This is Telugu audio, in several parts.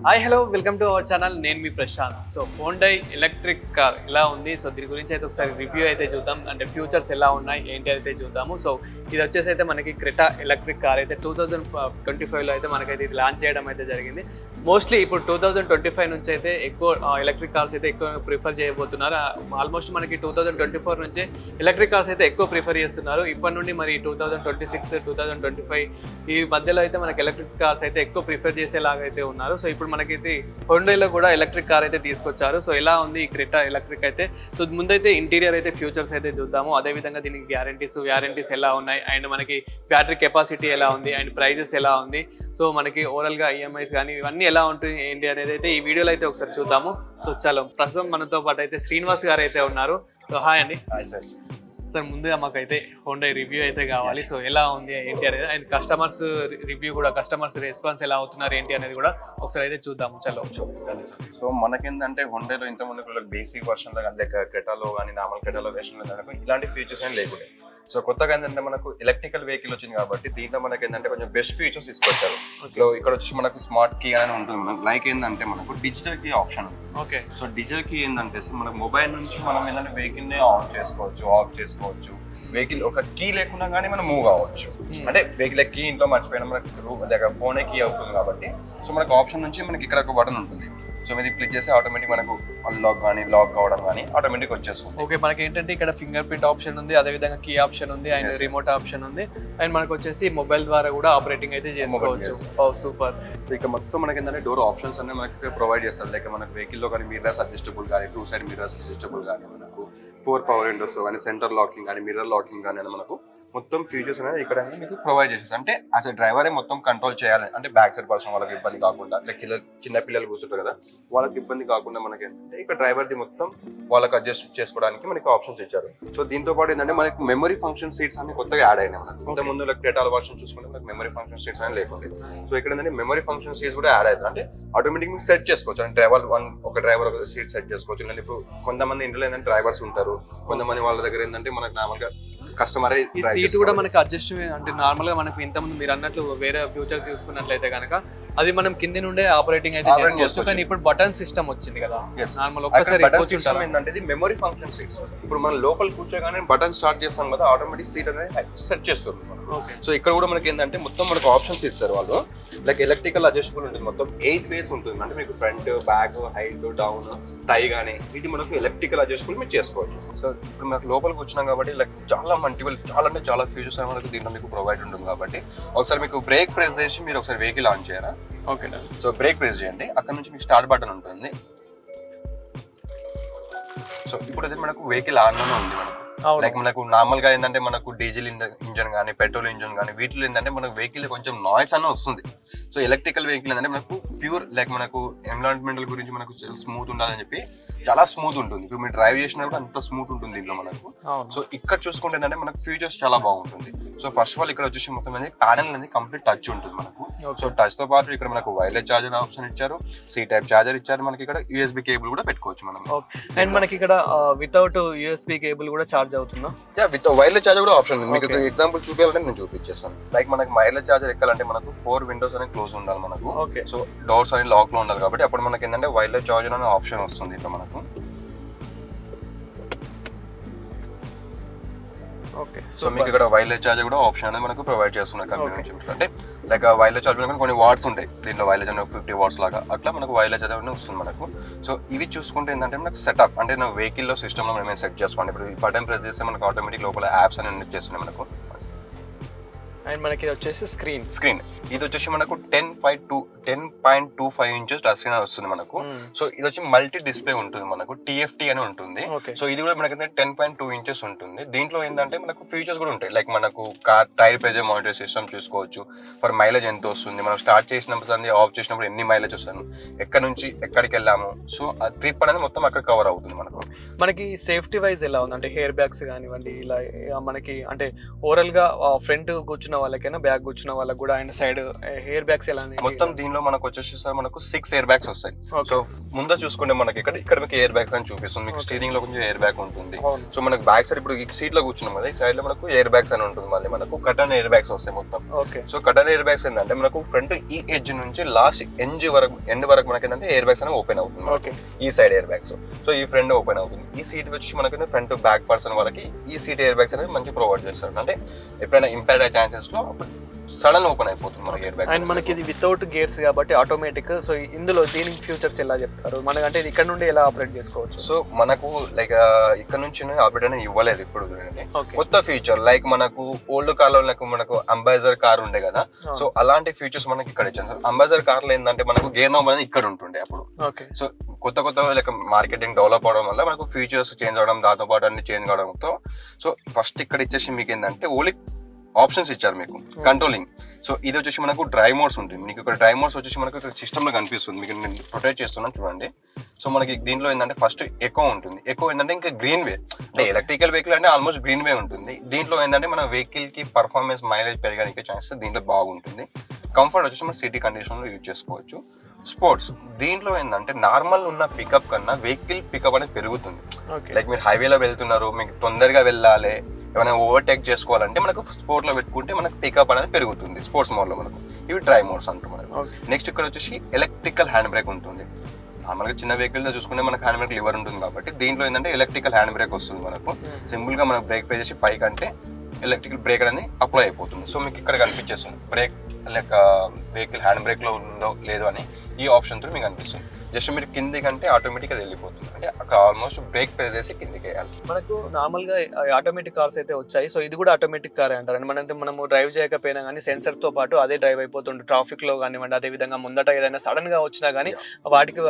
Hi hello welcome to our channel. నేను మీ Prashanth. So Hyundai electric car ఎలా ఉంది, సో దీని గురించి అయితే ఒకసారి రివ్యూ అయితే చూద్దాం. అంటే ఫ్యూచర్స్ ఎలా ఉన్నాయి ఏంటి అయితే చూద్దాము. సో ఇది వచ్చేసి అయితే మనకి క్రెటా ఎలక్ట్రిక్ కార్ అయితే 2025లో అయితే మనకైతే ఇది లాంచ్ చేయడం అయితే జరిగింది. మోస్ట్లీ ఇప్పుడు 2025 నుంచి అయితే ఎక్కువ ఎలక్ట్రిక్ కార్స్ అయితే ఎక్కువ ప్రిఫర్ చేయబోతున్నారు. ఆల్మోస్ట్ మనకి 2024 నుంచి ఎలక్ట్రిక్ కార్స్ అయితే ఎక్కువ ప్రిఫర్ చేస్తున్నారు. ఇప్పటి నుండి మరి 2026 2025 ఈ మధ్యలో అయితే మనకి ఎలక్ట్రిక్ కార్స్ అయితే ఎక్కువ ప్రిఫర్ చేసేలాగా అయితే ఉన్నారు. సో ఇప్పుడు మనకైతే హోండాలో కూడా ఎలక్ట్రిక్ కార్ అయితే తీసుకొచ్చారు. సో ఎలా ఉంది ఈ క్రెటా ఎలక్ట్రిక్ అయితే, సో ముందైతే ఇంటీరియర్ అయితే ఫ్యూచర్స్ అయితే చూద్దాము. అదేవిధంగా దీనికి వ్యారంటీస్ ఎలా ఉన్నాయి, అండ్ మనకి బ్యాటరీ కెపాసిటీ ఎలా ఉంది, అండ్ ప్రైజెస్ ఎలా ఉంది, సో మనకి ఓవరాల్గా ఈఎంఐస్ కానీ ఇవన్నీ ఎలా ఉంటుంది ఏంటి అనేది అయితే ఈ వీడియోలో అయితే ఒకసారి చూద్దాము. సో చాలా ప్రస్తుతం మనతో పాటు అయితే శ్రీనివాస్ గారు అయితే ఉన్నారు. సో హాయ్ అండి. Hi sir. సార్ ముందుగా మాకైతే హోండా రివ్యూ అయితే కావాలి. సో ఎలా ఉంది ఏంటి అనేది, అండ్ కస్టమర్స్ రివ్యూ కూడా, కస్టమర్స్ రెస్పాన్స్ ఎలా అవుతున్నారు ఏంటి అనేది కూడా ఒకసారి అయితే చూద్దాము. చలో. సో మనకేంటంటే హోండాలో ఇంతకుముందు బేసిక్ వర్షన్ లో లైక్ క్రెటాలో కానీ నార్మల్ క్రెటాలో వెర్షన్ లో ఇలాంటి ఫీచర్స్ ఏం లేకుండా, సో కొత్తగా ఏంటంటే మనకు ఎలక్ట్రికల్ వెహికల్ వచ్చింది కాబట్టి దీంట్లో మనకి ఏంటంటే కొంచెం బెస్ట్ ఫీచర్స్ తీసుకొచ్చారు. ఇక్కడ వచ్చి మనకు స్మార్ట్ కీ అని ఉంటుంది. మనకు లైక్ ఏంటంటే మనకు digital key option. Okay. So digital key ఏంటంటే మనకు మొబైల్ నుంచి మనం ఏంటంటే వెహికల్ ని ఆన్ చేసుకోవచ్చు, ఆఫ్ చేసుకోవచ్చు. వెహికల్ ఒక కీ లేకుండా కానీ మనం మూవ్ కావచ్చు. అంటే వెహికల్ కీ ఇంట్లో మర్చిపోయినా మనకు దగ్గర ఫోనే కీ అవుతుంది కాబట్టి, సో మనకు ఆప్షన్ నుంచి మనకి ఇక్కడ ఒక బటన్ ఉంటుంది. సో మీరు క్లిక్ చేస్తే ఆటోమేటిక్ మనకు అన్లాక్ కానీ లాక్ కావడం కానీ ఆటోమేటిక్ వచ్చేస్తుంది. ఓకే. మనకి ఏంటంటే ఇక్కడ ఫింగర్ ప్రింట్ ఆప్షన్ ఉంది, అదేవిధంగా కీ ఆప్షన్ ఉంది, అండ్ రిమోట్ ఆప్షన్ ఉంది, అండ్ మనకు వచ్చేసి మొబైల్ ద్వారా కూడా ఆపరేటింగ్ అయితే చేసుకోవచ్చు. ఓ సూపర్. ఇక మొత్తం మనకి ఏంటంటే డోర్ ఆప్షన్స్ అన్ని మనకి ప్రొవైడ్ చేస్తారు. లైక్ మనకు వెహికల్ లో కానీ మిర్రర్స్ అడ్జస్టబుల్ కానీ, 2 సైడ్ మిర్రర్స్ అడ్జస్టబుల్ కానీ, మనకు 4 పవర్ విండోస్ కానీ, సెంటర్ లాకింగ్ కానీ, మిర్రర్ లాకింగ్ కానీ మనకు మొత్తం ఫీచర్స్ అనేది ఇక్కడ మీకు ప్రొవైడ్ చేసేసి, అంటే యాజ్ అ డ్రైవరే మొత్తం కంట్రోల్ చేయాలి. అంటే బ్యాక్ సైడ్ పర్సన్ వాళ్ళకి ఇబ్బంది కాకుండా, లైక్ చిన్న పిల్లలు కూర్చుంటారు కదా, వాళ్ళకి ఇబ్బంది కాకుండా మనకి ఏంటంటే ఇక్కడ డ్రైవర్ది మొత్తం వాళ్ళకి అడ్జస్ట్ చేసుకోవడానికి మనకి ఆప్షన్స్ ఇచ్చారు. సో దీంతో పాటు ఏంటంటే మనకి మెమరీ ఫంక్షన్ సీట్స్ అన్ని కొత్తగా యాడ్ అయినాయి. మనకి ఇంత ముందు లైక్ క్రెటాల వర్షన్ చూసుకుంటే మనకి మెమరీ ఫంక్షన్ సీట్స్ అని లేకుండే. సో ఇక్కడ ఏంటంటే మెమరీ ఫంక్షన్ సీట్స్ కూడా యాడ్ అవుతుంది. అంటే ఆటోమేటిక్ మీకు సెట్ చేసుకోవచ్చు. అంటే ఒక డ్రైవర్ ఒక సీట్ సెట్ చేసుకోవచ్చు. అంటే ఇప్పుడు కొంతమంది ఇంట్లో ఏంటంటే డ్రైవర్స్ ఉంటారు, కొంతమంది వాళ్ళ దగ్గర ఏంటంటే మనకి నార్మల్గా కస్టమర్ సీట్ కూడా మనకి అడ్జస్ట్, అంటే నార్మల్ గా మనకి ఇంతకుముందు మీరు అన్నట్లు వేరే ఫ్యూచర్ చూసుకున్నట్లయితే కనుక అది మనం కింది నుండే ఆపరేటింగ్ అయితే చేసుకోవచ్చు. కానీ ఇప్పుడు బటన్ సిస్టమ్ వచ్చింది కదా, నార్మల్ ఒక్కసారి ఏంటంటే ఇది మెమరీ ఫంక్షన్ సీట్స్. ఇప్పుడు మనం లోపల కూర్చోగానే బటన్ స్టార్ట్ చేస్తాం కదా, ఆటోమేటిక్ సీట్ అనేది సెట్ చేస్తారు. సో ఇక్కడ కూడా మనకి ఏంటంటే మొత్తం మనకు ఆప్షన్స్ ఇస్తారు వాళ్ళు. లైక్ ఎలక్ట్రికల్ అడ్జస్టబుల్ ఉంటుంది, మొత్తం 8 వేస్ ఉంటుంది. అంటే మీకు ఫ్రంట్, బ్యాక్, హైట్, డౌన్, టై కానీ వీటి మనకు ఎలక్ట్రికల్ అడ్జస్టబుల్ మీరు చేసుకోవచ్చు. సో ఇప్పుడు మనకు లోపలికి వచ్చినాం కాబట్టి లైక్ చాలా చాలా అంటే చాలా ఫీచర్స్ మనకు దీంట్లో మీకు ప్రొవైడ్ ఉంటుంది. కాబట్టి ఒకసారి మీకు బ్రేక్ ప్రెస్ చేసి మీరు ఒకసారి వెహికల్ ఆన్ చేయరా? ఓకే. సో బ్రేక్ ప్రెస్ చేయండి, అక్కడ నుంచి మీకు స్టార్ట్ బటన్ ఉంటుంది. సో ఇప్పుడు అయితే మనకు వెహికల్ ఆన్ లోనే ఉంది. మనకు లైక్ మనకు నార్మల్ గా ఏంటంటే మనకు డీజిల్ ఇంజన్ కానీ, పెట్రోల్ ఇంజన్ కానీ వీటిలో ఏంటంటే మనకు వెహికల్ కొంచెం నాయిస్ అన్న వస్తుంది. సో ఎలక్ట్రికల్ వెహికల్ ఏంటంటే మనకు ప్యూర్, లైక్ మనకు ఎన్విరాన్మెంటల్ గురించి మనకు స్మూత్ ఉండాలని చెప్పి చాలా స్మూత్ ఉంటుంది. ఇప్పుడు మీరు డ్రైవ్ చేసినప్పుడు అంత స్మూత్ ఉంటుంది దీంట్లో మనకు. సో ఇక్కడ చూసుకుంటే ఏంటంటే మనకు ఫీచర్స్ చాలా బాగుంటుంది. సో ఫస్ట్ ఆఫ్ ఆల్ ఇక్కడ వచ్చేసి మొత్తం అనేది ప్యానెల్ అనేది కంప్లీట్ టచ్ ఉంటుంది మనకు. సో టచ్ తో పాటు ఇక్కడ మనకు వైర్లెస్ చార్జర్ ఆప్షన్ ఇచ్చారు, సి టైప్ చార్జర్ ఇచ్చారు. మనకి ఇక్కడ యూఎస్బీ కేబుల్ కూడా పెట్టుకోవచ్చు మనం. అండ్ మనకి ఇక్కడ వితౌట్ యూఎస్బీ కేబుల్ కూడా చార్జ్ అవుతుందా? విత్ వైర్లెస్ చార్జర్ కూడా ఆప్షన్ ఉంది. మీకు ఎగ్జాంపుల్ చూపించాలంటే నేను చూపించేస్తాను. లైక్ మనకి వైర్లెస్ చార్జర్ ఎక్కాలంటే మనకు 4 విండోస్ అనేది క్లోజ్ ఉండాలి మనకు. సో డోర్స్ అనేది లాక్ లో ఉండాలి కాబట్టి అప్పుడు మనకి ఏంటంటే వైర్లెస్ చార్జర్ అనే ఆప్షన్ వస్తుంది ఇట్లా మనకు. ఓకే. సో మీకు ఇక్కడ వైర్లెస్ చార్జర్ కూడా ఆప్షన్ అనేది మనకు ప్రొవైడ్ చేస్తున్నారు కంపెనీ నుంచి. అంటే లైక్ వైర్లెస్ చార్జర్ కొన్ని వాట్స్ ఉంటాయి దీంట్లో, వైర్లెస్ అనేది 50 వాట్స్ లాగా అట్లా మనకు వైర్లెస్ చార్జర్ వస్తుంది మనకు. సో ఇవి చూసుకుంటే ఏంటంటే మనకు సెటప్, అంటే నా వెహికల్ లో సిస్టమ్ లో మనం సెట్ చేసుకోండి. ఇప్పుడు ఈ బటన్ ప్రెస్ చేస్తే మనకు ఆటోమేటిక్ లోపల యాప్స్ అనేది చేస్తున్నాయి మనకు. అండ్ మనకి ఇది వచ్చేసి స్క్రీన్ ఇది వచ్చేసి మనకు 10.25 ఇంచెస్ టచ్ స్క్రీన్ వస్తుంది మనకు. సో ఇది వచ్చి మల్టీ డిస్ప్లే ఉంటుంది మనకు, టీఎఫ్టీ అని ఉంటుంది. సో ఇది కూడా మనకి 10.2 ఇంచెస్ ఉంటుంది. దీంట్లో ఏంటంటే మనకు ఫీచర్స్ కూడా ఉంటాయి. లైక్ మనకు car tyre pressure monitor system చూసుకోవచ్చు, ఫర్ మైలేజ్ ఎంత వస్తుంది, మనం స్టార్ట్ చేసినప్పుడు ఆఫ్ చేసినప్పుడు ఎన్ని మైలేజ్ వస్తుంది, ఎక్కడ నుంచి ఎక్కడికి వెళ్ళాము. సో ఆ ట్రిప్ అనేది మొత్తం అక్కడ కవర్ అవుతుంది మనకు. మనకి సేఫ్టీ వైజ్ ఎలా ఉంది అంటే హెయిర్ బ్యాగ్స్ కానివ్వండి, ఇలా మనకి అంటే ఓవరాల్ గా ఫ్రంట్ కూర్చున్న కూర్చున్న వాళ్ళకైనా బ్యాక్ కూర్చున్న వాళ్ళకి కూడా అండ్ సైడ్ హెయిర్ బ్యాగ్స్ ఎలా మొత్తం దీనిలో మనకు వచ్చేసి సార్ మనకు 6 ఎయిర్ బ్యాగ్స్ వస్తాయి. సో ముందు చూసుకుంటే మనకి ఇక్కడ మీకు ఎయిర్ బ్యాగ్ అని చూపిస్తుంది, మీకు స్టీరింగ్ లో కొంచెం ఎయిర్ బ్యాగ్ ఉంటుంది. సో మనకు బ్యాక్ సైడ్ ఇప్పుడు ఈ సీట్ లో కూర్చున్నాం కదా, ఈ సైడ్ లో మనకు ఎయిర్ బ్యాగ్స్ అని ఉంటుంది. మళ్ళీ మనకు కటన్ ఎయిర్ బ్యాగ్స్ వస్తాయి మొత్తం. సో కటన్ ఎయిర్ బ్యాగ్స్ ఏంటంటే మనకు ఫ్రంట్ ఈ ఎడ్జ్ నుంచి లాస్ట్ ఎండ్ వరకు మనకి ఏంటంటే ఎయిర్ బ్యాగ్స్ అనేది ఓపెన్ అవుతుంది. ఈ సైడ్ ఎయిర్ బ్యాగ్స్, సో ఈ ఫ్రంట్ ఓపెన్ అవుతుంది. ఈ సీట్ వచ్చి మనకి ఫ్రంట్ బ్యాక్ పర్సన్ వాళ్ళకి ఈ సీట్ ఎయిర్ బ్యాగ్స్ అనేది మంచి ప్రొవైడ్ చేస్తారు. అంటే ఎప్పుడైనా ఇంపాక్ట్ అయ్యే ఛాన్సెస్ లో సడన్ ఓపెన్ అయిపోతుంది మనకి ఎయిర్ బ్యాగ్. అండ్ మనకి ఇది వితౌట్ గేర్స్ కాబట్టి ఆటోమేటిక్. సో ఇందులో దీనికి ఫ్యూచర్స్ ఎలా చెప్తారు మనకంటే ఇది ఇక్కడ నుండి ఎలా ఆపరేట్ చేసుకోవచ్చు? సో మనకు లైక్ ఇక్కడ నుంచి ఆపరేట్ అనేది ఇవ్వలేదు ఇప్పుడు. కొత్త ఫీచర్ లైక్ మనకు ఓల్డ్ కార్ లో మనకు అంబాసిడర్ కార్ ఉండే కదా, సో అలాంటి ఫీచర్స్ మనకి ఇక్కడ ఇచ్చాను. అంబాసిడర్ కార్ లో ఏంటంటే మనకు గేర్ నాబ్ అనేది ఇక్కడ ఉంటుండే అప్పుడు. సో కొత్త లైక్ మార్కెటింగ్ డెవలప్ అవడం వల్ల మనకు ఫీచర్స్ చేంజ్ అవడం, దాంతో పాటు అన్ని చేంజ్ అవడంతో సో ఫస్ట్ ఇక్కడ ఇచ్చేసి మీకు ఏంటంటే ఓన్లీ ఆప్షన్స్ ఇచ్చారు మీకు కంట్రోలింగ్. సో ఇది వచ్చేసి మనకు డ్రైవ్ మోడ్స్ ఉంటుంది. మీకు ఇక్కడ డ్రైవ్ మోడ్స్ వచ్చేసి మనకు ఇక్కడ సిస్టమ్ లో కనిపిస్తుంది. మీకు నేను రొటేట్ చేస్తున్నాను చూడండి. సో మనకి దీంట్లో ఏంటంటే ఫస్ట్ ఎకో ఉంటుంది. ఎకో ఏంటంటే ఇంకా గ్రీన్ వే, అంటే ఎలక్ట్రికల్ వెహికల్ అంటే ఆల్మోస్ట్ గ్రీన్ వే ఉంటుంది. దీంట్లో ఏంటంటే మన వెహికల్ కి పర్ఫార్మెన్స్ మైలేజ్ పెరగడానికి ఛాన్సెస్ దీంట్లో బాగుంటుంది. కంఫర్ట్ వచ్చేసి మన సిటీ కండిషన్ లో యూజ్ చేసుకోవచ్చు. స్పోర్ట్స్ దీంట్లో ఏంటంటే నార్మల్ ఉన్న పికప్ కన్నా వెహికల్ పికప్ అనేది పెరుగుతుంది. లైక్ మీరు హైవేలో వెళ్తున్నారు, మీకు తొందరగా వెళ్ళాలి, ఏమైనా ఓవర్టేక్ చేసుకోవాలంటే మనకు స్పోర్ట్ లో పెట్టుకుంటే మనకు పికప్ అనేది పెరుగుతుంది స్పోర్ట్స్ మోడ్ లో మనకు. ఇవి డ్రైవ్ మోడ్స్ అంటారు మనకు. నెక్స్ట్ ఇక్కడ వచ్చేసి ఎలక్ట్రికల్ హ్యాండ్ బ్రేక్ ఉంటుంది. నార్మల్గా చిన్న వెహికల్ లో చూసుకుంటే మనకు హ్యాండ్ బ్రేక్ లివర్ ఉంటుంది కాబట్టి దీంట్లో ఏంటంటే ఎలక్ట్రికల్ హ్యాండ్ బ్రేక్ వస్తుంది మనకు. సింపుల్ గా మనకు బ్రేక్ పే చేసి పైకి అంటే ఎలక్ట్రికల్ బ్రేక్ అనేది అప్లై అయిపోతుంది. సో మీకు ఇక్కడ కనిపించేస్తుంది brake like vehicle hand brake లో ఉందో లేదో అని ఈ ఆప్షన్ తో మీకు అనిపిస్తుంది. జస్ట్ మీరు కింది కంటే ఆటోమేటిక్ గా వెళ్ళిపోతుంది, అంటే అక్కడ ఆల్మోస్ట్ బ్రేక్ ప్రెస్ చేసి కిందికి వేయాలి. మనకు నార్మల్ గా ఆటోమేటిక్ కార్స్ అయితే వచ్చాయి. సో ఇది కూడా ఆటోమేటిక్ కార్ అంటారు. మనము డ్రైవ్ చేయకపోయినా కానీ సెన్సర్ తో పాటు అదే డ్రైవ్ అయిపోతుంది. ట్రాఫిక్ లో కానివ్వండి, అదే విధంగా ముందట ఏదైనా సడన్ గా వచ్చినా కానీ వాటికి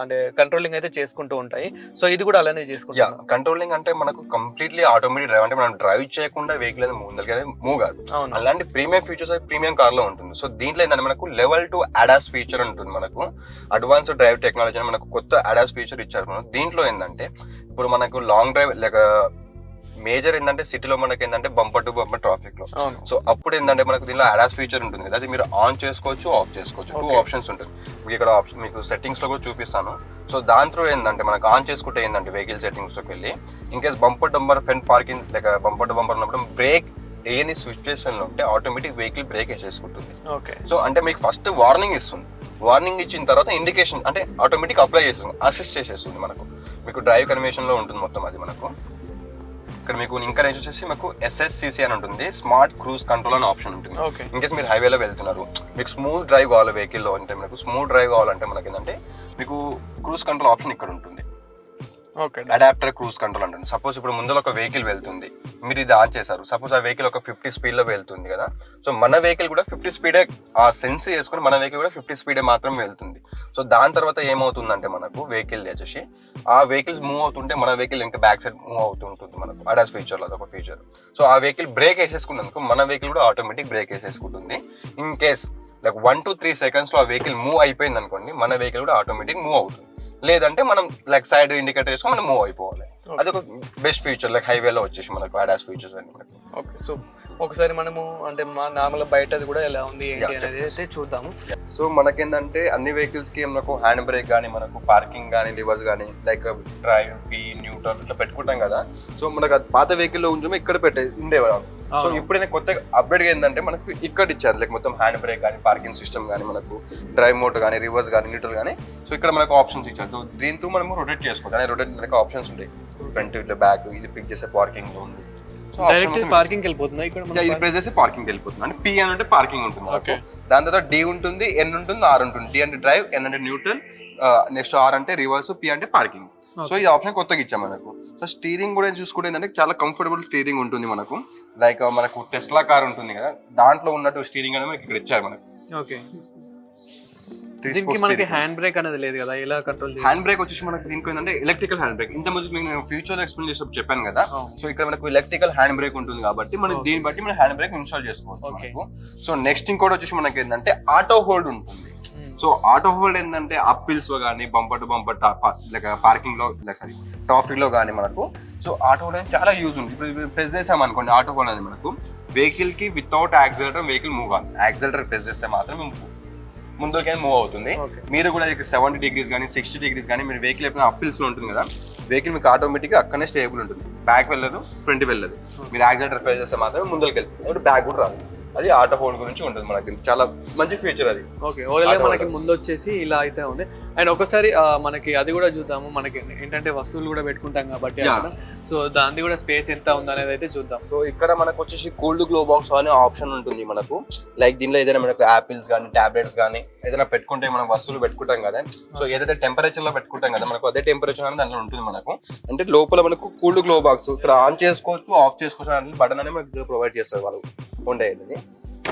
అంటే కంట్రోలింగ్ అయితే చేసుకుంటూ ఉంటాయి. సో ఇది కూడా అలానే చేసుకుంటాం. కంట్రోలింగ్ అంటే మనకు కంప్లీట్లీ ఆటోమేటిక్ డ్రైవ్, అంటే మనం డ్రైవ్ చేయకుండా వెహికల్ అనేది ముందరికి మూవ్ కాదు. అలాంటి ప్రీమియం ఫీచర్స్ అయితే ప్రీమియం కార్ లో ఉంటుంది. సో దీంట్లో ఏంటంటే మనకు లెవెల్ 2 ADAS ఫీచర్ ఉంటుంది. మనకు అడ్వాన్స్డ్ డ్రైవ్ టెక్నాలజీ అని మనకు కొత్త ADAS ఫీచర్ ఇచ్చారు. దీంట్లో ఏంటంటే ఇప్పుడు మనకు లాంగ్ డ్రైవ్ లేక మేజర్ ఏంటంటే సిటీలో మనకి ఏంటంటే బంపర్ టు బంపర్ ట్రాఫిక్ లో, సో అప్పుడు ఏంటంటే మనకు దీనిలో ADAS ఫీచర్ ఉంటుంది కదా, అది మీరు ఆన్ చేసుకోవచ్చు, ఆఫ్ చేసుకోవచ్చు. 2 ఆప్షన్స్ ఉంటుంది మీకు ఇక్కడ. మీకు సెట్టింగ్స్ లో కూడా చూపిస్తాను. సో దాంట్లో ఏంటంటే మనకు ఆన్ చేసుకుంటే ఏంటంటే వెహికల్ సెట్టింగ్స్ లోకి వెళ్ళి in case bumper to bumper front parking లేక బంపర్ టు బంపర్ ఉన్నప్పుడు బ్రేక్ ఏని సిచ్యువేషన్ లో ఉంటే ఆటోమేటిక్ వెహికల్ బ్రేక్ వేసేసుకుంటుంది. సో అంటే మీకు ఫస్ట్ వార్నింగ్ ఇస్తుంది. వార్నింగ్ ఇచ్చిన తర్వాత ఇండికేషన్ అంటే ఆటోమేటిక్ అప్లై చేస్తుంది, అసిస్ట్ చేసేస్తుంది మనకు. మీకు డ్రైవ్ కన్వర్షన్ లో ఉంటుంది మొత్తం అది మనకు. ఇక్కడ మీకు ఇంకా వచ్చేసి మీకు SSCC అని ఉంటుంది, స్మార్ట్ క్రూజ్ కంట్రోల్ అని ఆప్షన్ ఉంటుంది. ఇన్కేస్ మీరు హైవేలో వెళ్తున్నారు, మీకు స్మూత్ డ్రైవ్ కావాలి వెహికల్ లో అంటే, మీకు స్మూత్ డ్రైవ్ కావాలంటే మనకి ఏంటంటే మీకు క్రూజ్ కంట్రోల్ ఆప్షన్ ఇక్కడ ఉంటుంది. అడాప్టర్ క్రూజ్ కంట్రోల్ అంటుంది. సపోజ్ ఇప్పుడు ముందర ఒక వెహికల్ వెళ్తుంది, మీరు ఇది ఆన్ చేశారు. సపోజ్ ఆ వెహికల్ ఒక 50 స్పీడ్ లో వెళ్తుంది కదా, సో మన వెహికల్ కూడా 50 స్పీడే ఆ సెన్స్ చేసుకుని మన వెహికల్ కూడా 50 స్పీడే మాత్రం వెళ్తుంది. సో దాని తర్వాత ఏమవుతుందంటే మనకు వెహికల్ వచ్చేసి ఆ వెహికల్స్ మూవ్ అవుతుంటే మన వెహికల్ ఇంకా బ్యాక్ సైడ్ మూవ్ అవుతుంటుంది మనకు. ADAS ఫీచర్ లో అదొక ఫీచర్. సో ఆ వెహికల్ బ్రేక్ వేసేసుకున్నందుకు మన వెహికల్ కూడా ఆటోమేటిక్ బ్రేక్ వేసేసుకుంటుంది. In case like 1 to 3 seconds లో ఆ వెహికల్ మూవ్ అయిపోయింది అనుకోండి, మన వెహికల్ కూడా ఆటోమేటిక్ మూవ్ అవుతుంది. లేదంటే మనం లైక్ సైడ్ ఇండికేటర్ వేసుకొని మనం మూవ్ అయిపోవాలి. అది ఒక బెస్ట్ ఫీచర్ లైక్ హైవేలో వచ్చేసి మనకు ADAS ఫీచర్స్ అన్ని మనకు. ఓకే, సో ఒకసారి మనము అంటే మా నార్మల్ బయటది కూడా ఎలా ఉంది ఏంటి అనేది అయితే చూద్దాము. సో మనకేంటంటే అన్ని వెహికల్స్ కి మనకు హ్యాండ్ బ్రేక్ కానీ, మనకు పార్కింగ్ కానీ, లివర్స్ కానీ, లైక్ డ్రైవ్, పీ, న్యూట్రల్ ఇట్లా పెట్టుకుంటాం కదా. సో మనకు పాత వెహికల్ లో ఉంటే ఇక్కడ ఉండేవాళ్ళం. సో ఇప్పుడైనా కొత్తగా అప్డేట్ ఏంటంటే మనకు ఇక్కడ ఇచ్చారు లైక్ మొత్తం హ్యాండ్ బ్రేక్ కానీ, పార్కింగ్ సిస్టమ్ కానీ, మనకు డ్రైవ్ మోడ్ కానీ, రివర్స్ కానీ, న్యూట్రల్ కానీ. సో ఇక్కడ మనకు ఆప్షన్స్ ఇచ్చారు. దీంతో మనము రొటేట్ చేసుకోవాలి. రొటేట్ మనకు ఆప్షన్స్ ఉంటాయి. ఫ్రంట్ ఇట్లా బ్యాక్, ఇది పిక్ చేసే పార్కింగ్ లో ఉంది. డైరెక్ట్ పార్కింగ్ వెళ్ళిపోతుంది. ఇక్కడ ఇది ప్రెస్ చేసి పార్కింగ్ వెళ్ళిపోతుంది. అంటే P అని అంటే పార్కింగ్ ఉంటుంది. దాని తర్వాత D ఉంటుంది, N ఉంటుంది, R ఉంటుంది. D అంటే డ్రైవ్, N అంటే న్యూట్రల్, నెక్స్ట్ R అంటే రివర్స్, P అంటే పార్కింగ్. సో ఈ ఆప్షన్ కొత్తగా ఇచ్చాం మనకు. సో స్టీరింగ్ కూడా చూసుకుంటే ఏంటంటే చాలా కంఫర్టబుల్ స్టీరింగ్ ఉంటుంది మనకు. లైక్ మనకు టెస్లా కార్ ఉంటుంది కదా, దాంట్లో ఉన్నట్టు స్టీరింగ్ అనేది మనకి ఇక్కడ ఇచ్చారు మనకు. ఓకే, దీనికి మనకి హ్యాండ్ బ్రేక్ అనేది లేదు కదా, ఎలా కంట్రోల్ చేయాలి? హ్యాండ్ బ్రేక్ వచ్చేసి మనకి దీనికి ఏంటంటే ఎలక్ట్రికల్ హ్యాండ్ బ్రేక్. ఇంత ముందు నేను ఫ్యూచర్ ఎక్స్ప్లెయిన్ చేసినప్పుడు చెప్పాను కదా. సో ఇక్కడ మనకు ఎలక్ట్రికల్ హ్యాండ్ బ్రేక్ ఉంటుంది కాబట్టి మనం దీన్ని బట్టి మనం హ్యాండ్ బ్రేక్ ఇన్స్టాల్ చేసుకోవచ్చు. సో నెక్స్ట్ ఇంకోటి వచ్చేసి మనకి ఏంటంటే ఆటో హోల్డ్ ఉంటుంది. సో ఆటో హోల్డ్ ఏంటంటే అప్ హిల్స్ లో కానీ, bumper to bumper like parking లో సారీ ట్రాఫిక్ లో కానీ మనకు. సో ఆటో హోల్డ్ చాలా యూజ్ ఉంది. ఇప్పుడు ప్రెస్ చేసాం అనుకోండి ఆటో హోల్డ్ అనేది మనకు వెహికల్ కి వితౌట్ యాక్సిలేటర్ వెహికల్ మూవ్ కాదు. యాక్సిలేటర్ ప్రెస్ చేస్తే మాత్రం ముందుకే మూవ్ అవుతుంది. మీరు కూడా 70 degrees కానీ 60 degrees కానీ మీరు వెహికల్ ఎప్పుడైనా అప్పిల్స్ లో ఉంటుంది కదా, వెహికల్ మీకు ఆటోమేటిక్ గా అక్కడనే స్టేబుల్ ఉంటుంది. బ్యాక్ వెళ్ళదు, ఫ్రంట్ వెళ్ళదు. మీరు యాక్సిలేటర్ ప్రెస్ చేస్తే మాత్రం ముందుకు వెళ్తుంది, ఇప్పుడు బ్యాక్ కూడా రాదు. అది ఆటో హోల్డ్ గురించి ఉంటుంది మనకి, చాలా మంచి ఫీచర్ అది. ఓకే, ఓవరాల్ మనకి ముందు వచ్చేసి ఇలా అయితే ఉంది. అండ్ ఒకసారి మనకి అది కూడా చూద్దాము, మనకి ఏంటంటే వస్తువులు కూడా పెట్టుకుంటాం కాబట్టి సో దాని కూడా స్పేస్ ఎంత ఉంది అనేది అయితే చూద్దాం. సో ఇక్కడ మనకు వచ్చేసి కూల్డ్ గ్లో బాక్స్ అనే ఆప్షన్ ఉంటుంది మనకు. లైక్ దీనిలో ఏదైనా మనకు యాపిల్స్ కానీ టాబ్లెట్స్ కానీ ఏదైనా పెట్టుకుంటే మనం వస్తువులు పెట్టుకుంటాం కదా, సో ఏదైతే టెంపరేచర్ లో పెట్టుకుంటాం కదా మనకు అదే టెంపరేచర్ అనేది దాంట్లో ఉంటుంది మనకు. అంటే లోపల మనకు కూల్డ్ గ్లో బాక్స్ ఇక్కడ ఆన్ చేసుకోవచ్చు, ఆఫ్ చేసుకోవచ్చు అనేది బటన్ అనేది మనకు ప్రొవైడ్ చేస్తారు వాళ్ళు ఉండే.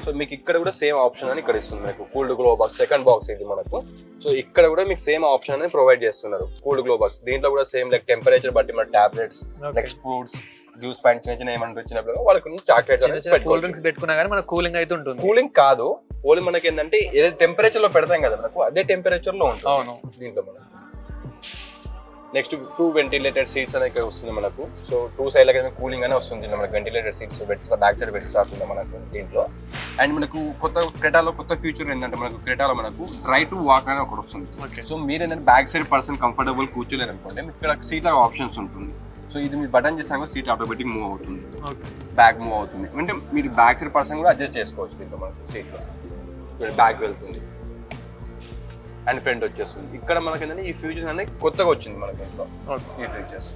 సో మీకు ఇక్కడ కూడా సేమ్ ఆప్షన్ అని ఇక్కడ ఇస్తుంది మనకు cooled glow box. Second box ఇది మనకు. సో ఇక్కడ కూడా మీకు సేమ్ ఆప్షన్ అనేది ప్రొవైడ్ చేస్తున్నారు కూల్డ్ గ్లో బాక్స్. దీంట్లో కూడా సేమ్ లైక్ టెంపరేచర్ బట్టి మన tablets, next fruits, juice pant చిన్న చిన్న ఏమంటే వచ్చినప్పుడు వాళ్ళకి చాక్లెట్స్, కూల్ డ్రింక్స్ పెట్టుకున్నా కానీ మనకు కూలింగ్ అయితే ఉంటుంది. కూలింగ్ కాదు, ఓన్లీ మనకి ఏంటంటే ఏదైతే టెంపరేచర్ లో పెడతాం కదా మనకు అదే టెంపరేచర్ లో ఉంటుంది. అవును, దీంట్లో మనం నెక్స్ట్ 2 వెంటిలేటెడ్ సీట్స్ అనేది ఇక్కడ వస్తుంది మనకు. సో 2 సైడ్ అయితే కూలింగ్ అనే వస్తుంది మనకు. Ventilated seats beds, back side beds రాకుండా మనకు దీంట్లో. అండ్ మనకు క్రెటాలో కొత్త ఫీచర్ ఏంటంటే మనకు క్రెటాలో మనకు డ్రై టు వాక్ అనేది ఒకటి వస్తుంది. సో మీరు ఏంటంటే బ్యాక్ సైడ్ పర్సన్ కంఫర్టబుల్ కూర్చోలేరు అనుకోండి, మీకు ఇక్కడ సీట్ ఆప్షన్స్ ఉంటుంది. సో ఇది మీరు బటన్ చేసాక సీట్ ఆటోమేటిక్ మూవ్ అవుతుంది, బ్యాక్ మూవ్ అవుతుంది. అంటే మీరు బ్యాక్ సైడ్ పర్సన్ కూడా అడ్జస్ట్ చేసుకోవచ్చు దీంట్లో మనకు. సీట్లో బ్యాక్ వెళ్తుంది అండ్ ఫ్రంట్ వచ్చేస్తుంది. ఇక్కడ మనకి ఏంటంటే ఈ ఫీచర్స్ అనేది కొత్తగా వచ్చింది మనకి ఇంట్లో ఈ ఫీచర్స్.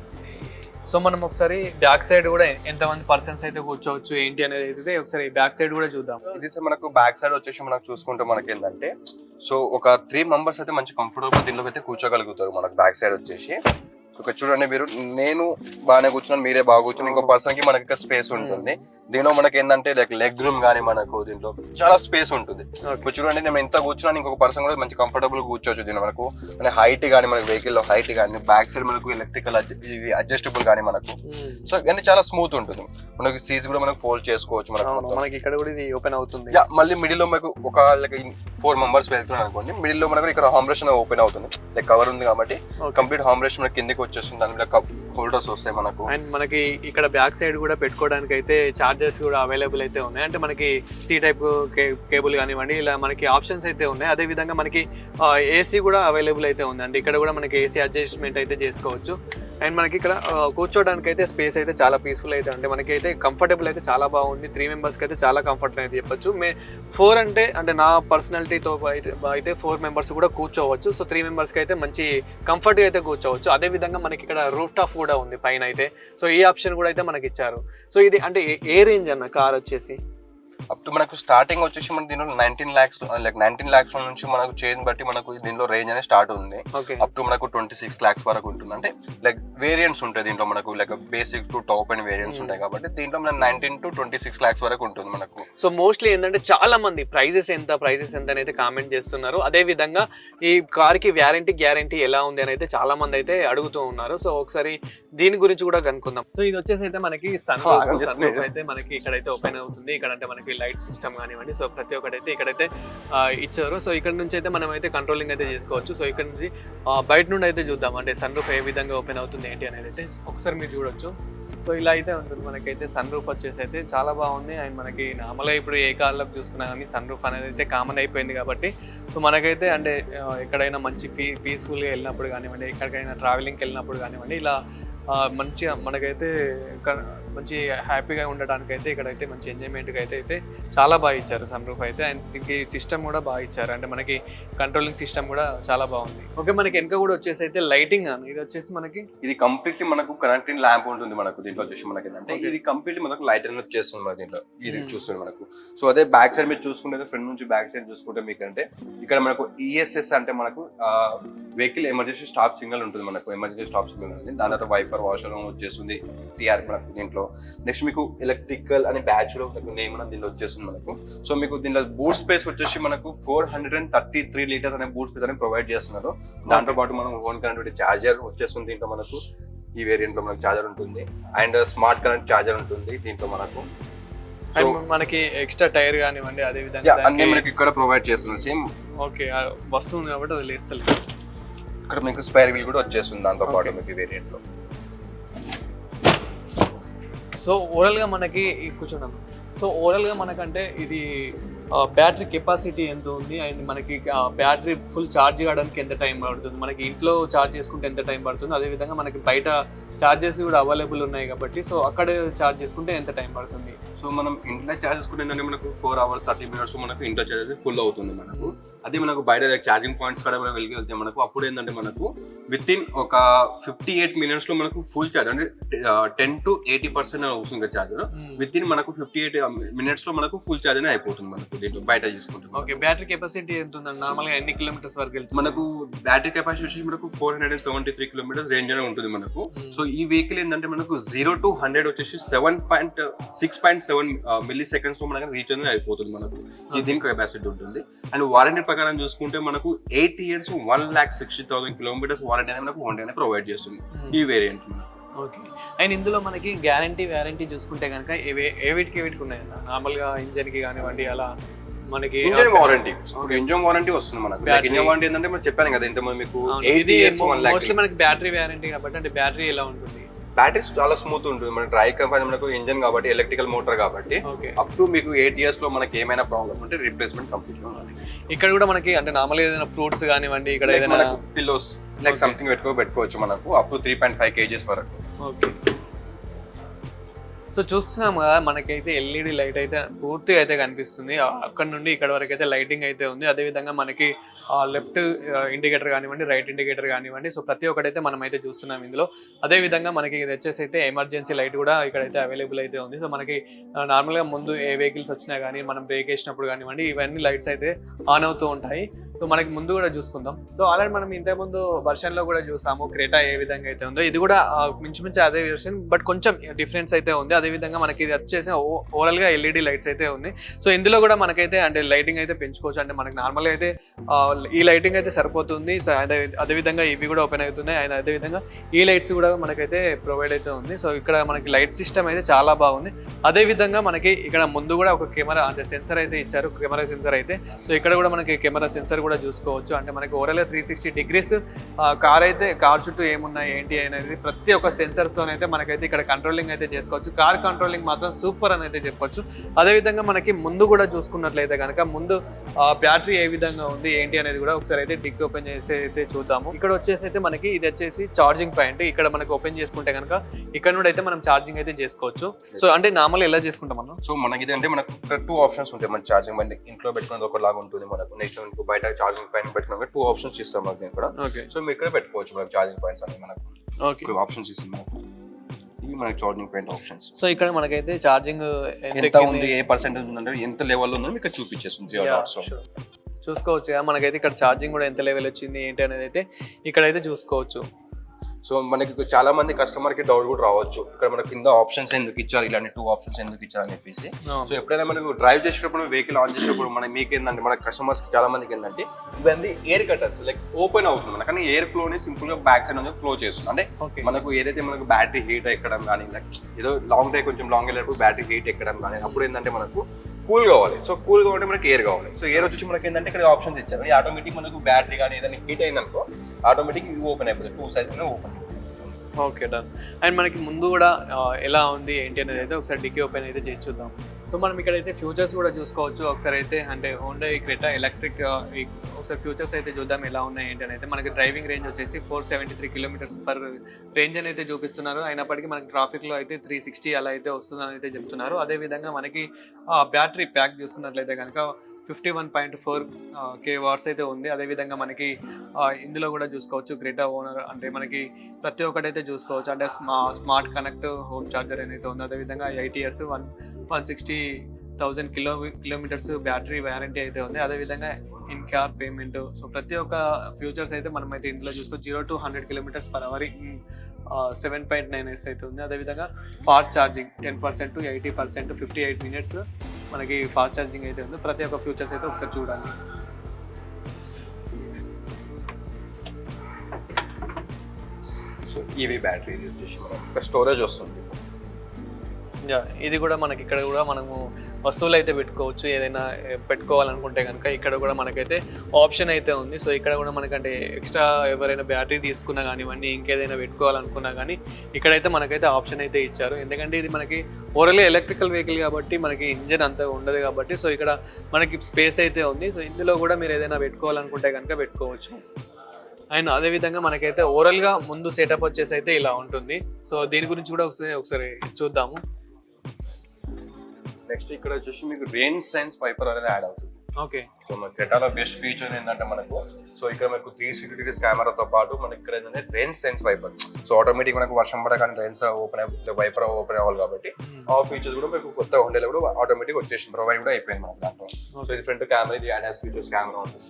సో మనం ఒకసారి బ్యాక్ సైడ్ కూడా ఎంతమంది పర్సన్స్ అయితే కూర్చోవచ్చు ఏంటి అనేది అయితే ఒకసారి బ్యాక్ సైడ్ కూడా చూద్దాం. ఇది మనకు బ్యాక్ సైడ్ వచ్చేసి మనకు చూసుకుంటే మనకి ఏంటంటే సో ఒక 3 members అయితే మంచి కంఫర్టబుల్ దీనిలో అయితే కూర్చోగలుగుతారు మనకు బ్యాక్ సైడ్ వచ్చేసి. ఇక్కడ చూడండి మీరు, నేను బాగానే కూర్చున్నాను, మీరే బాగా కూర్చుని ఇంకో పర్సన్ కి మనకి స్పేస్ ఉంటుంది. దీనిలో మనకి ఏంటంటే లైక్ లెగ్ రూమ్ కానీ మనకు దీంట్లో చాలా స్పేస్ ఉంటుంది. ఇప్పుడు చూడండి నేను ఎంత కూర్చున్నాను, ఇంకొక పర్సన్ కూడా మంచి కంఫర్టబుల్ కూర్చోవచ్చు దీనిలో మనకు. అంటే హైట్ కానీ మనకి వెహికల్ లో హైట్ కానీ బ్యాక్ సైడ్ మనకు ఎలక్ట్రికల్ అడ్జస్టబుల్ కానీ మనకు. సో ఇవన్నీ చాలా స్మూత్ ఉంటుంది. మనకి సీట్స్ కూడా మనకు ఫోల్డ్ చేసుకోవచ్చు మనకి ఇక్కడ కూడా ఇది ఓపెన్ అవుతుంది. మళ్ళీ మిడిల్ లో మనకు ఒక లైక్ 4 members వెళ్తున్నాం అనుకోండి, మిడిల్ లో మనకు ఇక్కడ హామ్ రెస్ట్ ఓపెన్ అవుతుంది. లైక్ కవర్ ఉంది కాబట్టి కంప్లీట్ హామ్ రెస్ట్ మనకి కిందకి వచ్చేస్తుంది. దాని మీద హోల్డర్స్ వస్తాయి మనకు. అండ్ మనకి ఇక్కడ బ్యాక్ సైడ్ కూడా పెట్టుకోవడానికి అయితే చార్జర్స్ కూడా అవైలబుల్ అయితే ఉన్నాయి. అంటే మనకి సి టైప్ కేబుల్ కానివ్వండి, ఇలా మనకి ఆప్షన్స్ అయితే ఉన్నాయి. అదే విధంగా మనకి ఏసీ కూడా అవైలబుల్ అయితే ఉంది. అంటే ఇక్కడ కూడా మనకి ఏసీ అడ్జస్ట్మెంట్ అయితే చేసుకోవచ్చు. అండ్ మనకి ఇక్కడ కూర్చోడానికి అయితే స్పేస్ అయితే చాలా పీస్ఫుల్ అయితే, అంటే మనకి అయితే కంఫర్టబుల్ అయితే చాలా బాగుంది. 3 members అయితే చాలా కంఫర్ట్ అయితే చెప్పొచ్చు. 4 అంటే నా పర్సనాలిటీతో అయితే 4 members కూడా కూర్చోవచ్చు. సో 3 members అయితే మంచి కంఫర్ట్ అయితే కూర్చోవచ్చు. అదే విధంగా మనకి ఇక్కడ రూఫ్ టాప్ కూడా ఉంది పైన అయితే. సో ఈ ఆప్షన్ కూడా అయితే మనకి ఇచ్చారు. సో ఇది అంటే ఏ రేంజ్ అన్న కార్ వచ్చేసి? అప్ టు మనకు స్టార్టింగ్ వచ్చేసి మనకి దీనిలో 19 lakhs లైక్ 19 lakhs నుంచి మనకు చేంజ్ బట్టి మనకు దీనిలో రేంజ్ అనేది స్టార్ట్ ఉంది. అప్ టు మనకు 26 lakhs వరకు ఉంటుంది. అంటే లైక్ వేరియంట్స్ ఉంటాయి దీంట్లో మనకు, like basic to top and variants ఉంటాయి కాబట్టి దీంట్లో మనకు 19 to 26 lakhs వరకు ఉంటుంది మనకు. సో మోస్ట్లీ ఏంటంటే చాలా మంది ప్రైజెస్ ఎంత అనేది కామెంట్ చేస్తున్నారు. అదే విధంగా ఈ కార్ కి గ్యారంటీ ఎలా ఉంది అని అయితే చాలా మంది అయితే అడుగుతూ ఉన్నారు. సో ఒకసారి దీని గురించి కూడా కనుక్కుందాం. సో ఇది వచ్చేసి అయితే మనకి సన్ రూఫ్ అయితే మనకి ఇక్కడైతే ఓపెన్ అవుతుంది. ఇక్కడ అంటే మనకి లైట్ సిస్టమ్ కానివ్వండి, సో ప్రతి ఒక్కటి అయితే ఇక్కడైతే ఇచ్చారు. సో ఇక్కడ నుంచి అయితే మనం అయితే కంట్రోలింగ్ అయితే చేసుకోవచ్చు. సో ఇక్కడ నుంచి బయట నుండి అయితే చూద్దాం, అంటే సన్ రూఫ్ ఏ విధంగా ఓపెన్ అవుతుంది ఏంటి అనేది అయితే ఒకసారి మీరు చూడొచ్చు. సో ఇలా అయితే ఉంటుంది మనకైతే. సన్ రూఫ్ వచ్చేసి అయితే చాలా బాగుంది. అండ్ మనకి నార్మల్గా ఇప్పుడు ఏ కార్లకు చూసుకున్నా కానీ సన్ రూఫ్ అనేది అయితే కామన్ అయిపోయింది కాబట్టి సో మనకైతే అంటే ఎక్కడైనా మంచి పీస్ఫుల్గా వెళ్ళినప్పుడు కానివ్వండి, ఎక్కడికైనా ట్రావెలింగ్కి వెళ్ళినప్పుడు కానివ్వండి, ఇలా మంచిగా మనకైతే మంచి హ్యాపీగా ఉండడానికి అయితే ఇక్కడైతే మంచి ఎంజాయ్మెంట్గా అయితే చాలా బాగా ఇచ్చారు సన్ రూఫ్ అయితే. అండ్ దీనికి సిస్టమ్ కూడా బాగా ఇచ్చారు, అంటే మనకి కంట్రోలింగ్ సిస్టమ్ కూడా చాలా బాగుంది. ఓకే, మనకి వెనక కూడా వచ్చేసి అయితే లైటింగ్ అని ఇది వచ్చేసి మనకి ఇది కంప్లీట్లీ మనకు కనెక్టింగ్ ల్యాంప్ ఉంటుంది మనకు. దీంట్లో వచ్చేసి మనకి ఏంటంటే ఇది కంప్లీట్లీ మనకు లైట్ అనేది వచ్చేస్తుంది మన దీంట్లో. ఇది చూస్తుంది మనకు. సో అదే బ్యాక్ సైడ్ మీరు చూసుకుంటే, ఫ్రంట్ నుంచి బ్యాక్ సైడ్ చూసుకుంటే మీకు అంటే ఇక్కడ మనకు ఈఎస్ఎస్ అంటే మనకు వెహికల్ ఎమర్జెన్సీ స్టాప్ సిగ్నల్ ఉంటుంది మనకు. ఎమర్జెన్సీ స్టాప్ సిగ్నల్ ఉంది. దాని తర్వాత వైపర్ వాషర్ వచ్చేస్తుంది టీఆర్ మనకు దీంట్లో. నెక్స్ట్ మీకు ఎలక్ట్రికల్ అనే బ్యాచ్ లో నేమ్ అనేది దీనిలో వచ్చేస్తుంది మనకు. సో మీకు దీనిలో బూట్ స్పేస్ వచ్చేసి మనకు 433 liters అనే బూట్ స్పేస్ అనేది ప్రొవైడ్ చేస్తున్నారు. దాంతో పాటు మనం ఓన్ కనెక్టివిటీ చార్జర్ వచ్చేస్తుంది దీంట్లో మనకు. ఈ వేరియంట్ లో మనకు చార్జర్ ఉంటుంది అండ్ స్మార్ట్ కనెక్ట్ చార్జర్ ఉంటుంది దీంట్లో మనకు. మనకి ఎక్స్ట్రా టైర్ కానివ్వండి, అదే విధంగా అన్ని మనకి ఇక్కడ ప్రొవైడ్ చేస్తున్నారు సేమ్. ఓకే, వస్తుంది కాబట్టి అది లేస్తలేదు. ఇక్కడ మీకు స్పైర్ వీల్ కూడా వచ్చేస్తుంది దాంతో పాటు మీకు వేరియంట్ లో. సో ఓవరాల్ గా మనకి కూర్చున్నాను సో ఓవరాల్గా మనకంటే ఇది బ్యాటరీ కెపాసిటీ ఎంత ఉంది అండ్ మనకి బ్యాటరీ ఫుల్ ఛార్జ్ కావడానికి ఎంత టైం పడుతుంది, మనకి ఇంట్లో ఛార్జ్ చేసుకుంటే ఎంత టైం పడుతుంది, అదేవిధంగా మనకి బయట ఛార్జెస్ కూడా అవైలబుల్ ఉన్నాయి కాబట్టి సో అక్కడ ఛార్జ్ చేసుకుంటే ఎంత టైం పడుతుంది. సో మనం ఇంట్లో ఛార్జ్ చేసుకుంటే ఏంటంటే మనకు 4 hours 30 minutes మనకు ఇంట్లో ఛార్జ్ ఫుల్ అవుతుంది మనకు. అదే మనకు బయట ఛార్జింగ్ పాయింట్స్ కూడా మనం వెళ్తే మనకు అప్పుడు ఏంటంటే మనకు విత్ ఇన్ ఒక 58 minutes లో మనకు ఫుల్ ఛార్జ్ అంటే 10 to 80% అవుతుంది ఛార్జ్. విత్ ఇన్ మనకు 58 minutes లో మనకు ఫుల్ ఛార్జ్ అనే అయిపోతుంది మనకు దీంట్లో బయట తీసుకుంటాం. ఓకే, బ్యాటరీ కెపాసిటీ ఎంత ఉందండి నార్మల్గా ఎన్ని కిలోమీటర్స్ వరకు వెళ్తుంది? మనకు బ్యాటరీ కెపాసిటీ వచ్చి మనకు 473 kilometers రేంజ్ అనే ఉంటుంది మనకు. సో ఈ వెహికల్ ఏంటంటే మనకు 0 to 100 వచ్చేసి 6.7 milliseconds లో మనకు రీచ్ అనేది అయిపోతుంది మనకు. ఇది దీనికి కెపాసిటీ ఉంటుంది. అండ్ వారంటీ ప్రకారం చూసుకుంటే మనకు 8 years 1,60,000 kilometers వారంటీ అనేది మనకు హోండా ప్రొవైడ్ చేస్తుంది ఈ వేరియంట్. ఓకే, అండ్ ఇందులో మనకి గ్యారంటీ వారంటీ చూసుకుంటే కనుక ఏవిటికి ఉన్నాయన్న నార్మల్గా ఇంజన్కి కానివ్వండి అలా మనకి ఇంజన్ వారంటీ ఇంజన్ వారంటీ వస్తుంది మనకు. ఇంజన్ వారంటీ ఏంటంటే మనం చెప్పాను కదా ఇంతకుముందు మీకు 8 years 1 lakh. మోస్ట్లీ మనకి బ్యాటరీ వారంటీ కాబట్టి అంటే బ్యాటరీ ఎలా ఉంటుంది? బ్యాటరీస్ చాలా స్మూత్ ఉంటుంది. మన డ్రై కంపెనీ మనకు ఇంజన్ కాబట్టి ఎలక్ట్రికల్ మోటార్ కాబట్టి అప్ టు మీకు 8 years లో మనకి ఏమైనా ప్రాబ్లమ్ ఉంటే రీప్లేస్మెంట్ కంప్లీట్ గా ఉంది. ఇక్కడ కూడా మనకి అంటే నార్మల్ ఏదైనా ఫ్రూట్స్ కానివ్వండి ఇక్కడ ఏదైనా పిల్లోస్ లైక్ సంథింగ్ పెట్టుకోవచ్చు మనకు అప్ టు 3.5 kgs వరకు. ఓకే, సో చూస్తున్నాం కదా మనకైతే ఎల్ఈడి లైట్ అయితే పూర్తిగా అయితే కనిపిస్తుంది. అక్కడ నుండి ఇక్కడ వరకు అయితే లైటింగ్ అయితే ఉంది. అదేవిధంగా మనకి లెఫ్ట్ ఇండికేటర్ కానివ్వండి రైట్ ఇండికేటర్ కానివ్వండి సో ప్రతి ఒక్కటైతే మనం అయితే చూస్తున్నాం ఇందులో. అదేవిధంగా మనకి ఇది వచ్చేసి అయితే ఎమర్జెన్సీ లైట్ కూడా ఇక్కడైతే అవైలబుల్ అయితే ఉంది. సో మనకి నార్మల్గా ముందు ఏ వెహికల్స్ వచ్చినా కానీ మనం బ్రేక్ వేసినప్పుడు కానివ్వండి ఇవన్నీ లైట్స్ అయితే ఆన్ అవుతూ ఉంటాయి. సో మనకి ముందు కూడా చూసుకుందాం. సో ఆల్రెడీ మనం ఇంతకుముందు వర్షన్ లో కూడా చూసాము క్రెటా ఏ విధంగా అయితే ఉందో. ఇది కూడా మించుమించు అదే వర్షన్ బట్ కొంచెం డిఫరెన్స్ అయితే ఉంది. అదేవిధంగా మనకి ఇది వచ్చేసి ఓవరాల్ గా ఎల్ఈడి లైట్స్ అయితే ఉన్నాయి. సో ఇందులో కూడా మనకైతే అంటే లైటింగ్ అయితే పెంచుకోవచ్చు. అంటే మనకి నార్మల్ అయితే ఈ లైటింగ్ అయితే సరిపోతుంది. సో అదేవిధంగా ఇవి కూడా ఓపెన్ అవుతున్నాయి. అండ్ అదేవిధంగా ఈ లైట్స్ కూడా మనకైతే ప్రొవైడ్ అయితే ఉంది. సో ఇక్కడ మనకి లైట్ సిస్టమ్ అయితే చాలా బాగుంది. అదేవిధంగా మనకి ఇక్కడ ముందు కూడా ఒక కెమెరా అంటే సెన్సర్ అయితే ఇచ్చారు, కెమెరా సెన్సర్ అయితే. సో ఇక్కడ కూడా మనకి కెమెరా సెన్సర్ కూడా చూసుకోవచ్చు. అంటే మనకి ఓవరాల్ 360 degrees కార్ చుట్టూ ఏమున్నాయి ఏంటి అనేది ప్రతి ఒక్క సెన్సర్ తోనైతే మనకైతే ఇక్కడ కంట్రోలింగ్ అయితే చేసుకోవచ్చు. కార్ కంట్రోలింగ్ మాత్రం సూపర్ అని అయితే చెప్పొచ్చు. అదేవిధంగా మనకి ముందు కూడా చూసుకున్నట్లయితే కనుక ముందు బ్యాటరీ ఏ విధంగా ఉంది ఏంటి అనేది కూడా ఒకసారి అయితే డిక్ ఓపెన్ చేసి అయితే చూద్దాము. ఇక్కడ వచ్చేసి అయితే మనకి ఇది వచ్చేసి ఛార్జింగ్ పాయింట్. ఇక్కడ మనకి ఓపెన్ చేసుకుంటే కనుక ఇక్కడ నుండి అయితే మనం ఛార్జింగ్ అయితే చేసుకోవచ్చు. సో అంటే నార్మల్ ఎలా చేసుకుంటాం మనం? సో మనకి ఇది అంటే మనకు 2 options ఉంటాయి. మన ఛార్జింగ్ పాయింట్ ఇంట్లో పెట్టుకునేది ఒకలాగా ఉంటుంది మనకు. నెక్స్ట్ మనకు బయట ఛార్జింగ్ పాయింట్ పెట్టుకున్నాక 2 options ఇస్తాం మనకి ఇక్కడ. సో మీరు ఇక్కడ పెట్టుకోవచ్చు మనకు ఛార్జింగ్ పాయింట్స్ అనేది మనకు. ఓకే, ఆప్షన్స్ ఇస్తాం మనకు. ఇవి మనకి ఛార్జింగ్ పాయింట్ ఆప్షన్స్. సో ఇక్కడ మనకైతే ఛార్జింగ్ ఎంత ఉంది ఏ పర్సెంటేజ్ ఉందంటే ఎంత లెవెల్లో ఉందో మీకు చూపించేస్తుంది. చూసుకోవచ్చు కదా మనకైతే ఇక్కడ ఛార్జింగ్ కూడా ఎంత లెవెల్ వచ్చింది ఏంటి అనేది అయితే ఇక్కడైతే చూసుకోవచ్చు. సో మనకి చాలా మంది కస్టమర్ కి డౌట్ కూడా రావచ్చు ఇక్కడ మనకి కింద ఆప్షన్స్ ఎందుకు ఇచ్చారు, ఇలాంటి 2 options ఎందుకు ఇచ్చారు అని చెప్పేసి. సో ఎప్పుడైనా మనకు డ్రైవ్ చేసేటప్పుడు వెహికల్ ఆన్ చేసేటప్పుడు మీకు ఏంటంటే మన కస్టమర్స్ చాలా మందికి ఏంటంటే ఇవన్నీ ఎయిర్ కట్టర్స్ లైక్ ఓపెన్ అవుతుంది మనకు, కానీ ఎయిర్ ఫ్లో ని సింపుల్ గా బ్యాక్ సైడ్ నుంచి ఫ్లో చేస్తుంది. అంటే మనకు ఏదైతే మనకు బ్యాటరీ హీట్ ఎక్కడం కానీ లైక్ ఏదో లాంగ్ డ్రైవ్ కొంచెం లాంగ్ వెళ్ళేటప్పుడు బ్యాటరీ హీట్ ఎక్కడం కానీ అప్పుడు ఏంటంటే మనకు కూల్ కావాలి. సో కూల్ కావాలంటే మనకి ఎయిర్ కావాలి. సో ఎయిర్ వచ్చి మనకి ఏంటంటే ఇక్కడ ఆప్షన్స్ ఇచ్చారు. ఈ ఆటోమేటిక్ మనకు బ్యాటరీ కానీ ఏదైనా హీట్ అయిందనుకో ఆటోమేటిక్ ఇవి ఓపెన్ అయిపోతుంది. 2 sides open. Okay done. And మనకి ముందు కూడా ఎలా ఉంది ఏంటి అనేది అయితే ఒకసారి డిక్కీ ఓపెన్ అయితే చేసి చూద్దాం. సో మనం ఇక్కడైతే ఫ్యూచర్స్ కూడా చూసుకోవచ్చు ఒకసారి అయితే. అంటే హోండా క్రెటా ఎలక్ట్రిక్ ఒకసారి ఫ్యూచర్స్ అయితే చూద్దాం ఎలా ఉన్నాయి ఏంటి అని అయితే. మనకి డ్రైవింగ్ రేంజ్ వచ్చేసి 473 kilometers per రేంజ్ అని అయితే చూపిస్తున్నారు. అయినప్పటికీ మనకి ట్రాఫిక్లో అయితే 360 అలా అయితే వస్తుందని అయితే చెప్తున్నారు. అదేవిధంగా మనకి బ్యాటరీ ప్యాక్ చూసుకున్నట్లయితే కనుక 51.4 kW అయితే ఉంది. అదేవిధంగా మనకి ఇందులో కూడా చూసుకోవచ్చు క్రెటా ఓనర్ అంటే మనకి ప్రతి ఒక్కటైతే చూసుకోవచ్చు. అంటే స్మార్ట్ కనెక్ట్ హోమ్ ఛార్జర్ ఏదైతే ఉందో, అదేవిధంగా 8 years 160,000 kilometers బ్యాటరీ వారంటీ అయితే ఉంది. అదేవిధంగా ఇన్ కార్ పేమెంట్. సో ప్రతి ఒక్క ఫ్యూచర్స్ అయితే మనం అయితే ఇందులో చూసుకోవచ్చు. 0 to 100 km/h 7.9S అయితే ఉంది. అదేవిధంగా ఫాస్ట్ ఛార్జింగ్ 10% to 80% 58 minutes మనకి ఫాస్ట్ ఛార్జింగ్ అయితే ఉంది. ప్రతి ఒక్క ఫ్యూచర్స్ అయితే ఒకసారి చూడాలి. సో ఈవీ బ్యాటరీ వచ్చేసి మనకి స్టోరేజ్ వస్తుంది. ఇది కూడా మనకి ఇక్కడ కూడా మనము వస్తువులు అయితే పెట్టుకోవచ్చు, ఏదైనా పెట్టుకోవాలనుకుంటే కనుక ఇక్కడ కూడా మనకైతే ఆప్షన్ అయితే ఉంది. సో ఇక్కడ కూడా మనకంటే ఎక్స్ట్రా ఎవరైనా బ్యాటరీ తీసుకున్నా కానివ్వండి, ఇంకేదైనా పెట్టుకోవాలనుకున్నా కానీ ఇక్కడైతే మనకైతే ఆప్షన్ అయితే ఇచ్చారు. ఎందుకంటే ఇది మనకి ఓరల్లీ ఎలక్ట్రికల్ వెహికల్ కాబట్టి మనకి ఇంజన్ అంత ఉండదు కాబట్టి సో ఇక్కడ మనకి స్పేస్ అయితే ఉంది. సో ఇందులో కూడా మీరు ఏదైనా పెట్టుకోవాలనుకుంటే కనుక పెట్టుకోవచ్చు. అండ్ అదేవిధంగా మనకైతే ఓవరాల్గా ముందు సెటప్ వచ్చేసి అయితే ఇలా ఉంటుంది. సో దీని గురించి కూడా ఒకసారి చూద్దాము. నెక్స్ట్ ఇక్కడ వచ్చేసి మీకు రెయిన్ సెన్స్ వైపర్ అనేది యాడ్ అవుతుంది. ఓకే. సో మన క్రెటాలో బెస్ట్ ఫీచర్ ఏంటంటే మనకు సో ఇక్కడ మనకు 360 డిగ్రీస్ కెమెరాతో పాటు మనకి ఇక్కడ ఏంటంటే rain sense wiper. So automatic మనకు వర్షం పడగానే రెయిన్స్ ఓపెన్ అయిపోతే వైపర్ ఓపెన్ అవ్వాలి కాబట్టి ఆ ఫీచర్స్ కూడా మీకు కొత్త హోండాలో కూడా ఆటోమేటిక్ వచ్చేసి ప్రొవైడ్ కూడా అయిపోయింది మనకు దాంట్లో. సో ఇది ఫ్రంట్ కెమెరా, ఇది యాడ్ ఫీచర్స్ కెమెరా ఉంటుంది.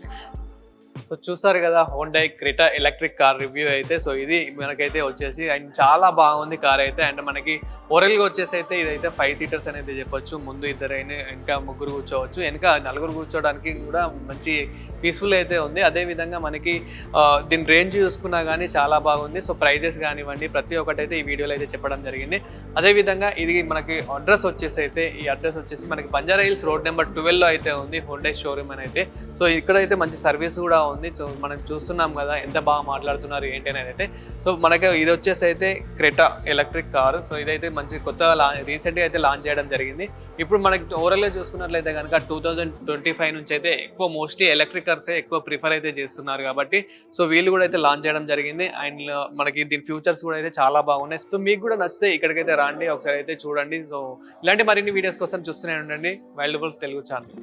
సో చూసారు కదా Hyundai Creta electric car review అయితే. సో ఇది మనకైతే వచ్చేసి అండ్ చాలా బాగుంది కార్ అయితే. అండ్ మనకి ఓరల్గా వచ్చేసి అయితే ఇదైతే 5 సీటర్స్ అనేది చెప్పొచ్చు. ముందు ఇద్దరైనా ఇంకా ముగ్గురు కూర్చోవచ్చు, వెనక నలుగురు కూర్చోడానికి కూడా మంచి పీస్ఫుల్ అయితే ఉంది. అదేవిధంగా మనకి దీని రేంజ్ చూసుకున్నా కానీ చాలా బాగుంది. సో ప్రైజెస్ కానివ్వండి ప్రతి ఒక్కటి అయితే ఈ వీడియోలో అయితే చెప్పడం జరిగింది. అదేవిధంగా ఇది మనకి అడ్రస్ వచ్చేసి అయితే ఈ అడ్రస్ వచ్చేసి మనకి బంజారా హిల్స్ రోడ్ నెంబర్ 12లో అయితే ఉంది హోండాయ్ షోరూమ్ అని అయితే. సో ఇక్కడైతే మంచి సర్వీస్ కూడా ఉంది. సో మనం చూస్తున్నాం కదా ఎంత బాగా మాట్లాడుతున్నారు ఏంటి అనేది అయితే. సో మనకి ఇది వచ్చేసి అయితే క్రెటా ఎలక్ట్రిక్ కారు. సో ఇదైతే మంచి కొత్తగా రీసెంట్గా అయితే లాంచ్ చేయడం జరిగింది. ఇప్పుడు మనకి ఓవరాల్గా చూసుకున్నట్లయితే కనుక 2025 నుంచి అయితే ఎక్కువ మోస్ట్లీ ఎలక్ట్రిక్ కార్సే ఎక్కువ ప్రిఫర్ అయితే చేస్తున్నారు కాబట్టి సో వీళ్ళు కూడా అయితే లాంచ్ చేయడం జరిగింది. అండ్ మనకి దీని ఫ్యూచర్స్ కూడా అయితే చాలా బాగున్నాయి. సో మీకు కూడా నచ్చితే ఇక్కడికైతే రండి, ఒకసారి అయితే చూడండి. సో ఇలాంటి మరిన్ని వీడియోస్ కోసం చూస్తూనే ఉండండి వైల్డ్ వరల్డ్ తెలుగు ఛానల్.